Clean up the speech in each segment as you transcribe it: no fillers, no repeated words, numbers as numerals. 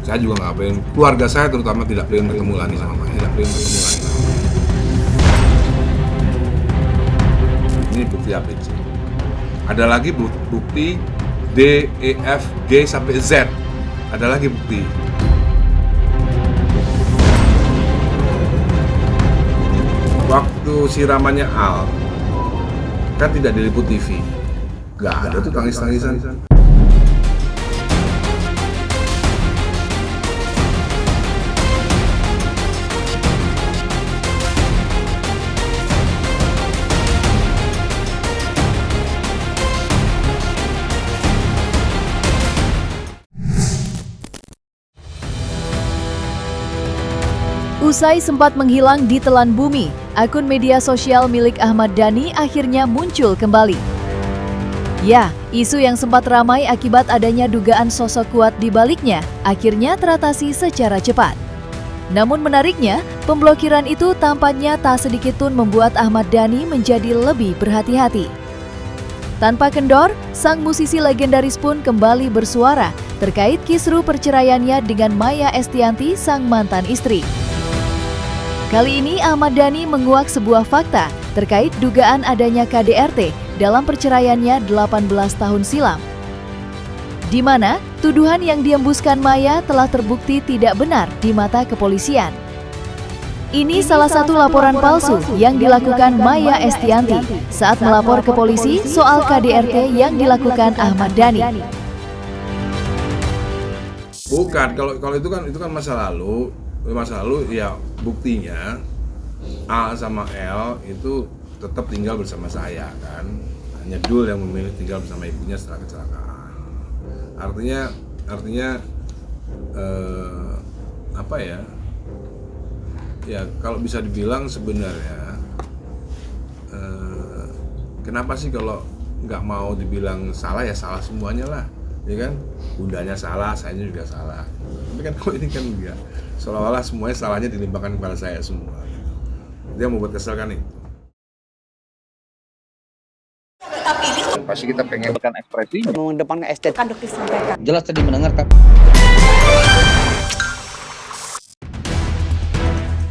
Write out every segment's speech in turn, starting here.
Saya juga nggak pengen, keluarga saya terutama tidak pengen ketemu lagi sama Maya, tidak pengen ketemu lagi. Ini bukti ABC. Ada lagi bukti D, E, F, G sampai Z. Ada lagi bukti. Waktu siramannya Al, kan tidak diliput TV. Nggak ada tuh tangis-tangisan. Usai sempat menghilang di telan bumi, akun media sosial milik Ahmad Dhani akhirnya muncul kembali. Ya, isu yang sempat ramai akibat adanya dugaan sosok kuat di baliknya akhirnya teratasi secara cepat. Namun menariknya, pemblokiran itu tampaknya tak sedikit pun membuat Ahmad Dhani menjadi lebih berhati-hati. Tanpa kendor, sang musisi legendaris pun kembali bersuara terkait kisru perceraiannya dengan Maya Estianty, sang mantan istri. Kali ini Ahmad Dhani menguak sebuah fakta terkait dugaan adanya KDRT dalam perceraiannya 18 tahun silam, di mana tuduhan yang diembuskan Maya telah terbukti tidak benar di mata kepolisian. Ini salah satu laporan palsu yang dilakukan Maya Estianty saat melapor ke polisi soal KDRT yang dilakukan Ahmad Dhani. Bukan, kalau itu kan masa lalu ya, buktinya A sama L itu tetap tinggal bersama saya kan. Hanya Dul yang memilih tinggal bersama ibunya setelah kecelakaan. Artinya apa ya? Ya kalau bisa dibilang sebenarnya kenapa sih kalau nggak mau dibilang salah ya salah semuanya lah, ya kan? Bundanya salah, sayanya juga salah. Tapi kan kalau ini kan enggak, seolah-olah semuanya salahnya dilimpahkan kepada saya semua. Dia mau buat kesel kan itu. Pasti kita pengen berikan ekspresi, mengedepankan estetika. jelas tadi mendengarkan.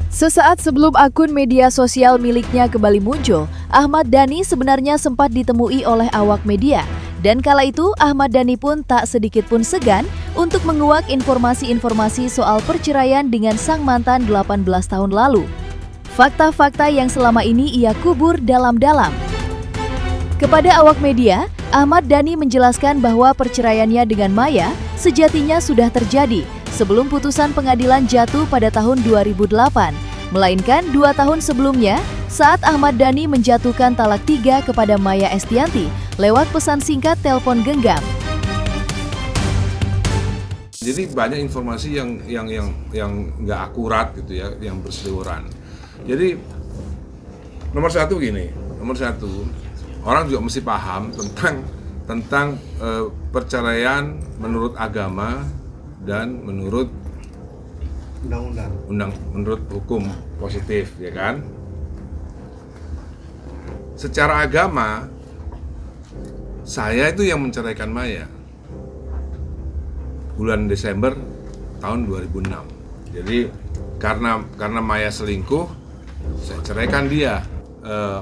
Sesaat sebelum akun media sosial miliknya kembali muncul, Ahmad Dhani sebenarnya sempat ditemui oleh awak media. Dan kala itu Ahmad Dhani pun tak sedikit pun segan untuk menguak informasi-informasi soal perceraian dengan sang mantan 18 tahun lalu. Fakta-fakta yang selama ini ia kubur dalam-dalam. Kepada awak media, Ahmad Dhani menjelaskan bahwa perceraiannya dengan Maya sejatinya sudah terjadi sebelum putusan pengadilan jatuh pada tahun 2008, melainkan 2 tahun sebelumnya saat Ahmad Dhani menjatuhkan talak 3 kepada Maya Estianty lewat pesan singkat telepon genggam. Jadi banyak informasi yang nggak akurat gitu ya, yang berseliweran. Jadi nomor satu, orang juga mesti paham tentang perceraian menurut agama dan menurut menurut hukum positif, ya kan? Secara agama, saya itu yang menceraikan Maya bulan Desember tahun 2006. Jadi karena Maya selingkuh, saya ceraikan dia.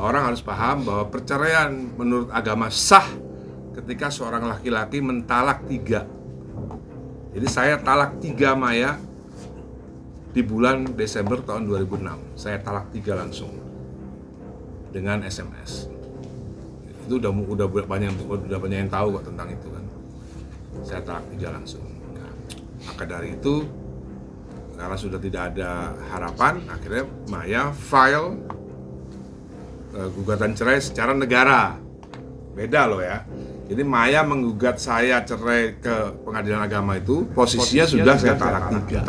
Orang harus paham bahwa perceraian menurut agama sah ketika seorang laki-laki mentalak 3. Jadi saya talak 3 Maya di bulan Desember tahun 2006. Saya talak 3 langsung dengan SMS. Itu udah banyak yang tahu kok tentang itu kan. Saya talak 3 langsung. Nah, maka dari itu, karena sudah tidak ada harapan, akhirnya Maya file gugatan cerai secara negara. Beda loh ya. Jadi Maya menggugat saya cerai ke pengadilan agama itu, posisinya sudah saya talak 3.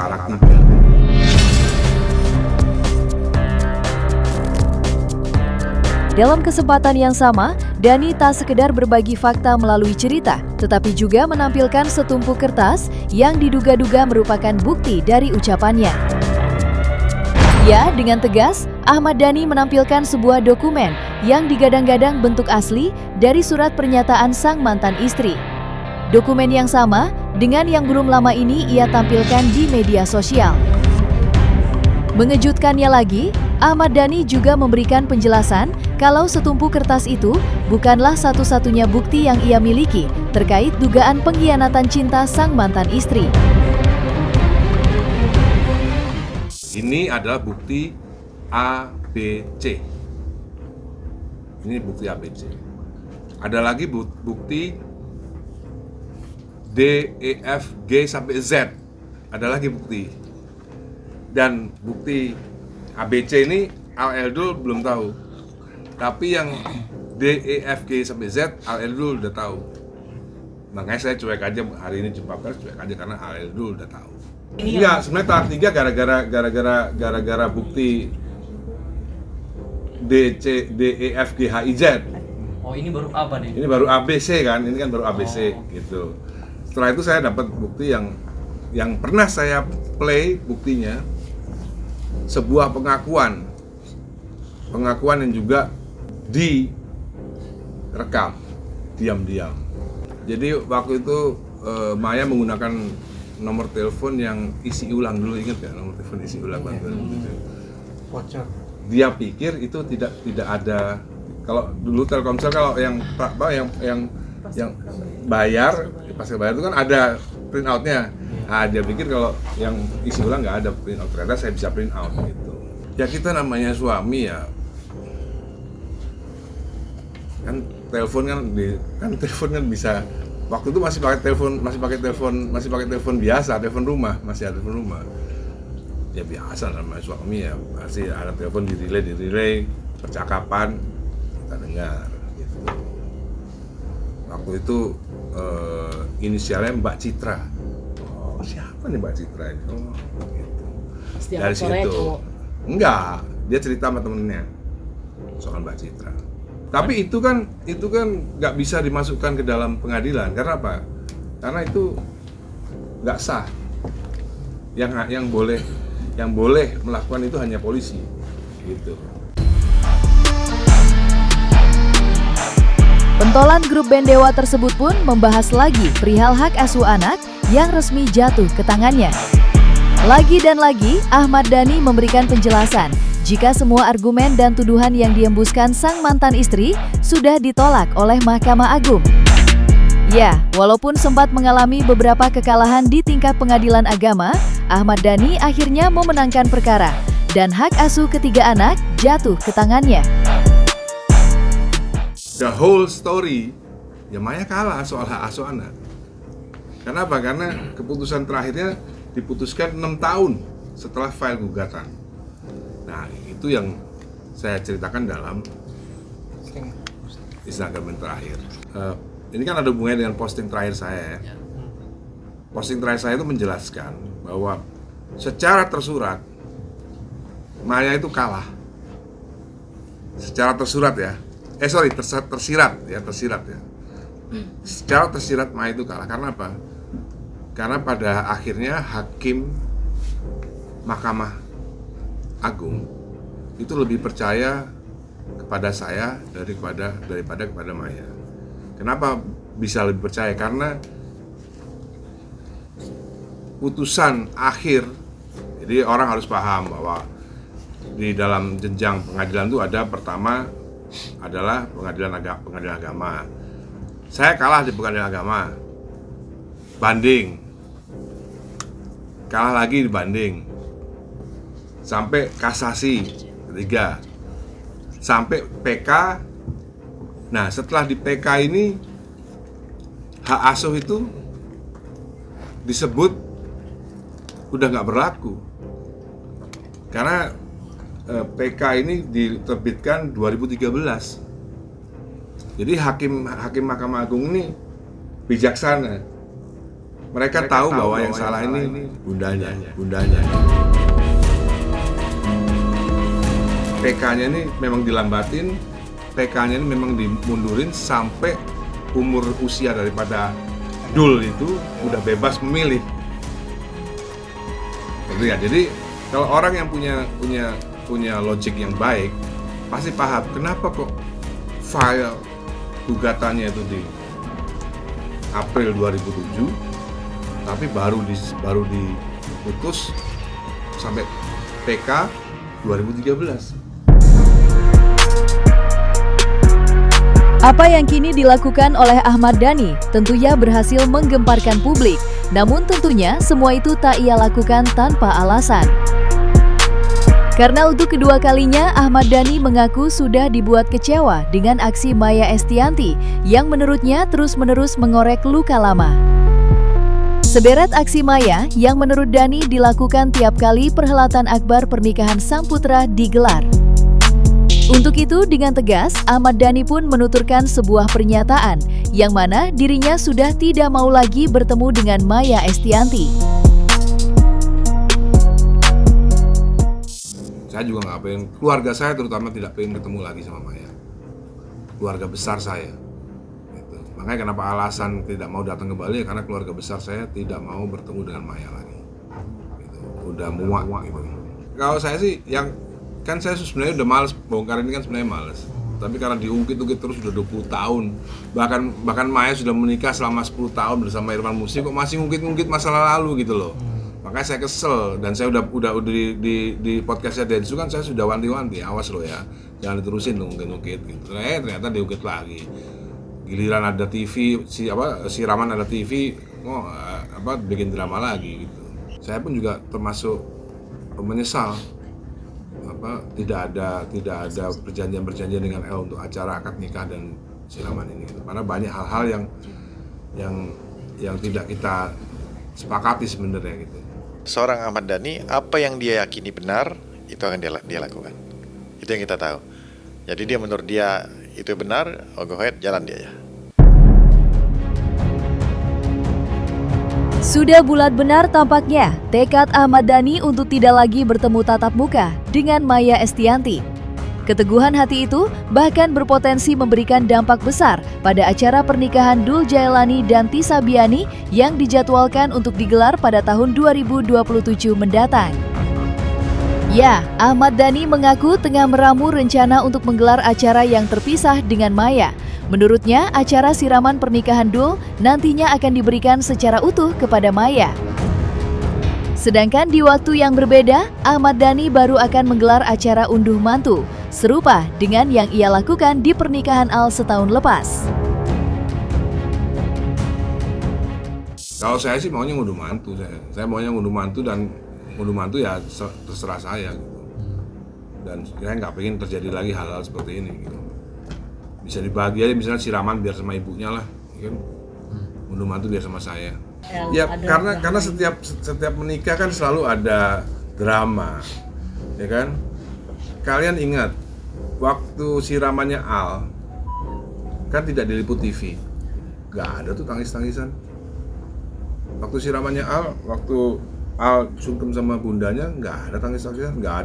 Dalam kesempatan yang sama, Dhani tak sekedar berbagi fakta melalui cerita, tetapi juga menampilkan setumpuk kertas yang diduga-duga merupakan bukti dari ucapannya. Ya, dengan tegas, Ahmad Dhani menampilkan sebuah dokumen yang digadang-gadang bentuk asli dari surat pernyataan sang mantan istri. Dokumen yang sama dengan yang belum lama ini ia tampilkan di media sosial. Mengejutkannya lagi, Ahmad Dhani juga memberikan penjelasan kalau setumpu kertas itu bukanlah satu-satunya bukti yang ia miliki terkait dugaan pengkhianatan cinta sang mantan istri. Ini adalah bukti ABC. Ini bukti ABC. Ada lagi bukti D, E, F, G sampai Z. Ada lagi bukti. Dan bukti ABC ini Al Eldul belum tahu. Tapi yang D, E, F, G sampai Z Al Eldul udah tahu. Makanya saya cuek aja hari ini jumpa pers, cuek aja karena Al Eldul udah tahu. Enggak, sebenarnya tahap 3 gara-gara bukti D, C, D, E, F, G, H, I, Z. Oh, ini baru apa nih? Ini baru ABC kan, ini kan baru ABC gitu. Setelah itu saya dapat bukti yang pernah saya play buktinya, sebuah pengakuan yang juga direkam diam-diam. Jadi waktu itu Maya menggunakan nomor telepon yang isi ulang dulu, ingat ya, nomor telepon isi ulang bantuan Bocor. Dia pikir itu tidak ada. Kalau dulu Telkomsel kalau yang bayar, pas bayar itu kan ada print outnya. Nah, dia pikir kalau yang isi ulang nggak ada print out, ternyata saya bisa print out gitu. Ya kita namanya suami ya, kan telepon kan bisa. Waktu itu masih pakai telepon biasa, telepon rumah, masih ada telepon rumah. Ya biasa namanya suami ya, masih ada telepon di relay percakapan kita dengar gitu. Waktu itu inisialnya Mbak Citra. Oh, siapa nih Mbak Citra ini? Oh, gitu. Dari situ. Enggak, dia cerita sama temennya soal Mbak Citra. Tapi itu kan nggak bisa dimasukkan ke dalam pengadilan. Karena apa? Karena itu nggak sah. Yang boleh melakukan itu hanya polisi, gitu. Pentolan grup band Dewa tersebut pun membahas lagi perihal hak asuh anak yang resmi jatuh ke tangannya. Lagi dan lagi, Ahmad Dhani memberikan penjelasan jika semua argumen dan tuduhan yang diembuskan sang mantan istri sudah ditolak oleh Mahkamah Agung. Ya, walaupun sempat mengalami beberapa kekalahan di tingkat pengadilan agama, Ahmad Dhani akhirnya memenangkan perkara dan hak asuh ketiga anak jatuh ke tangannya. The whole story, ya Maya kalah soal hak asuh anak. Kenapa? Karena keputusan terakhirnya diputuskan 6 tahun setelah file gugatan. Nah, itu yang saya ceritakan dalam Instagram terakhir. Ini kan ada hubungannya dengan posting terakhir saya ya. Posting terakhir saya itu menjelaskan bahwa secara tersurat Maya itu kalah. Secara tersurat ya. Tersirat ya. Secara tersirat Maya itu kalah. Karena apa? Karena pada akhirnya hakim Mahkamah Agung itu lebih percaya kepada saya daripada kepada Maya. Kenapa bisa lebih percaya? Karena putusan akhir, jadi orang harus paham bahwa di dalam jenjang pengadilan itu ada pertama adalah pengadilan agama. Saya kalah di pengadilan agama, banding, kalah lagi di banding, sampai kasasi ketiga, sampai PK. Nah, setelah di PK ini hak asuh itu disebut udah nggak berlaku karena PK ini diterbitkan 2013. Jadi hakim Mahkamah Agung ini bijaksana. Mereka tahu bahwa yang salah ini bundanya. PK-nya ini memang dilambatin, PK-nya ini memang dimundurin sampai umur usia daripada Dul itu udah bebas memilih. Jadi kalau orang yang punya logik yang baik pasti paham kenapa kok file gugatannya itu di April 2007 tapi baru diputus sampai PK 2013. Apa yang kini dilakukan oleh Ahmad Dhani tentunya berhasil menggemparkan publik. Namun tentunya semua itu tak ia lakukan tanpa alasan. Karena untuk kedua kalinya Ahmad Dhani mengaku sudah dibuat kecewa dengan aksi Maya Estianty yang menurutnya terus-menerus mengorek luka lama. Sederet aksi Maya yang menurut Dhani dilakukan tiap kali perhelatan akbar pernikahan sang putra digelar. Untuk itu, dengan tegas, Ahmad Dhani pun menuturkan sebuah pernyataan yang mana dirinya sudah tidak mau lagi bertemu dengan Maya Estianty. Saya juga nggak pengen, keluarga saya terutama tidak pengen ketemu lagi sama Maya. Keluarga besar saya. Gitu. Makanya kenapa alasan tidak mau datang ke Bali, karena keluarga besar saya tidak mau bertemu dengan Maya lagi. Gitu. Udah muak gitu. Kalau saya sih, kan saya sebenarnya udah males bongkar ini kan sebenarnya males. Tapi karena diungkit-ungkit terus udah 20 tahun. Bahkan Maya sudah menikah selama 10 tahun bersama Irfan Muslim, kok masih ngungkit-ngungkit masa lalu gitu loh. Makanya saya kesel, dan saya udah di podcastnya Densu kan saya sudah wanti-wanti, awas lo ya, jangan diterusin lo ngungkit-ngungkit gitu. Ternyata diungkit lagi. Giliran ada TV, siraman ada TV, bikin drama lagi gitu. Saya pun juga termasuk menyesal. Tidak ada perjanjian dengan El untuk acara akad nikah dan siraman ini gitu. Karena banyak hal-hal yang tidak kita sepakati sebenarnya gitu. Seorang Ahmad Dhani, apa yang dia yakini benar itu akan dia lakukan. Itu yang kita tahu. Jadi dia menurut dia itu benar, go ahead, jalan dia ya. Sudah bulat benar tampaknya tekad Ahmad Dhani untuk tidak lagi bertemu tatap muka dengan Maya Estianty. Keteguhan hati itu bahkan berpotensi memberikan dampak besar pada acara pernikahan Dul Jailani dan Tisa Biani yang dijadwalkan untuk digelar pada tahun 2027 mendatang. Ya, Ahmad Dhani mengaku tengah meramu rencana untuk menggelar acara yang terpisah dengan Maya. Menurutnya, acara siraman pernikahan Dul nantinya akan diberikan secara utuh kepada Maya. Sedangkan di waktu yang berbeda, Ahmad Dhani baru akan menggelar acara unduh mantu, serupa dengan yang ia lakukan di pernikahan Al setahun lepas. Kalau saya sih maunya ngunduh mantu, saya maunya ngunduh mantu, dan ngunduh mantu ya terserah saya gitu. Dan saya nggak pengen terjadi lagi hal-hal seperti ini gitu. Bisa dibagi aja, misalnya siraman biar sama ibunya lah, kan? Ngunduh mantu biar sama saya. Ya karena setiap menikah kan selalu ada drama, ya kan? Kalian ingat waktu siramannya Al kan tidak diliput TV, nggak ada tuh tangis-tangisan. Waktu siramannya Al, waktu Al sungkem sama bundanya, nggak ada tangis-tangisan, nggak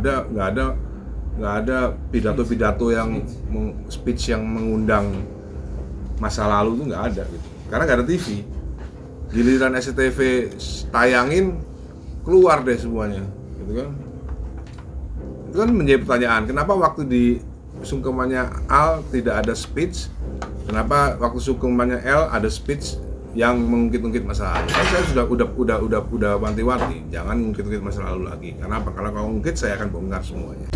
ada pidato-pidato yang speech yang mengundang masa lalu, tuh nggak ada gitu. Karena nggak ada TV. Giliran SCTV tayangin, keluar deh semuanya, gitu kan? Itu kan menjadi pertanyaan, kenapa waktu di sungkemannya Al tidak ada speech, kenapa waktu sungkemannya El ada speech yang mengungkit-ungkit masa lalu? Kan saya udah wanti-wanti, jangan mengungkit-ungkit masa lalu lagi. Kenapa? Kalau ngungkit saya akan bongkar semuanya.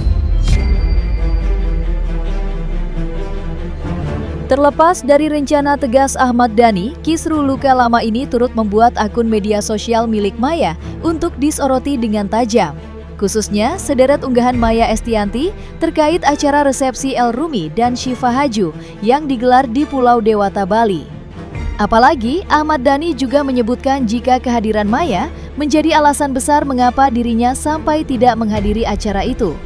Terlepas dari rencana tegas Ahmad Dhani, kisru luka lama ini turut membuat akun media sosial milik Maya untuk disoroti dengan tajam. Khususnya sederet unggahan Maya Estianty terkait acara resepsi El Rumi dan Syifa Haju yang digelar di Pulau Dewata, Bali. Apalagi Ahmad Dhani juga menyebutkan jika kehadiran Maya menjadi alasan besar mengapa dirinya sampai tidak menghadiri acara itu.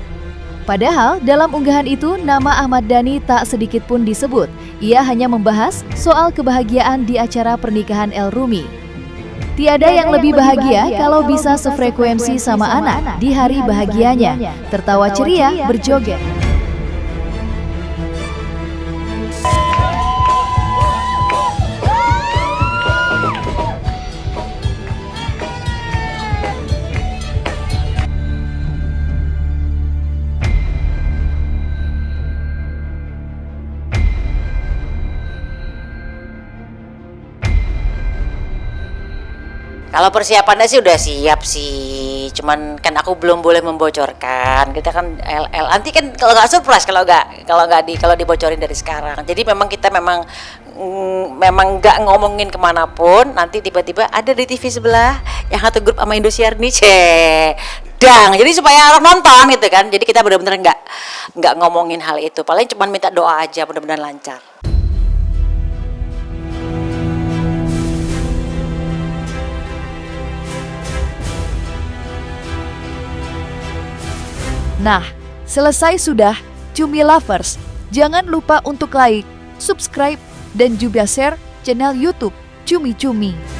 Padahal dalam unggahan itu nama Ahmad Dhani tak sedikit pun disebut. Ia hanya membahas soal kebahagiaan di acara pernikahan El Rumi. Tiada yang lebih bahagia kalau bisa sefrekuensi sama anak di hari bahagianya, tertawa ceria berjoget. Kalau persiapannya sih udah siap sih, cuman kan aku belum boleh membocorkan. Kita kan LL, nanti kan kalau nggak surprise kalau dibocorin dari sekarang. Jadi memang kita memang nggak ngomongin kemanapun. Nanti tiba-tiba ada di TV sebelah yang satu grup sama Indosiar nih, dang. Jadi supaya orang nonton gitu kan. Jadi kita benar-benar nggak ngomongin hal itu. Paling cuman minta doa aja, mudah-mudahan lancar. Nah, selesai sudah Cumi Lovers. Jangan lupa untuk like, subscribe, dan juga share channel YouTube Cumi Cumi.